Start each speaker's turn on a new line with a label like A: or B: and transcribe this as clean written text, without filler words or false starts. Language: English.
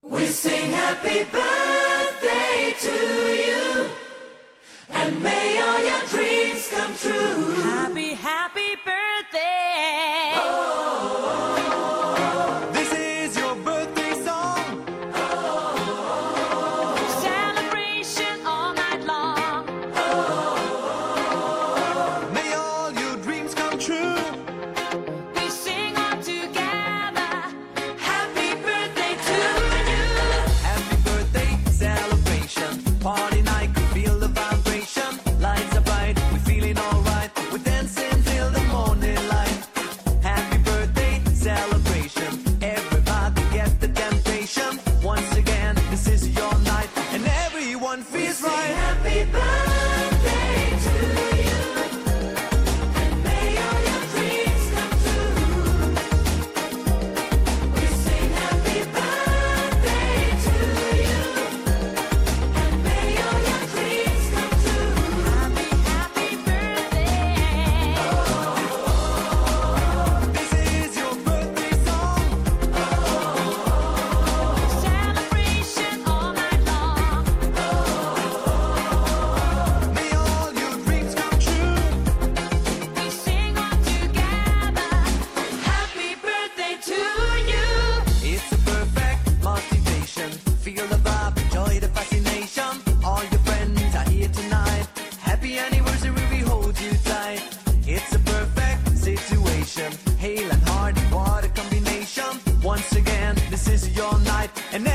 A: We sing happy birthday to you, and may all your dreams come true.
B: Happy, happy birthday.
C: This is your birthday song.
B: Celebration all night long.
C: May all your dreams come true.
B: We sing all together. Happy birthday to you.
C: Happy birthday celebration. Party night, could feel the vibration. Lights are bright, we're feeling alright. We're dancing till the morning light. Happy birthday celebration. Everybody get the temptation. Once again, this is your night, and everyone feels right.
A: Happy birthday to you, and may all your dreams come true. We sing happy birthday to you, and may all your dreams come true.
B: Happy, happy birthday.
C: This is your birthday song.
B: Celebration all night long.
C: May all your dreams come true.
B: We sing all together. Happy birthday to you.
C: It's a perfect motivation. Feel the vibe, enjoy the fascination. All your friends are here tonight. Happy anniversary, we hold you tight. It's a perfect situation. Hale and Hardy, what a combination. Once again, this is your night, and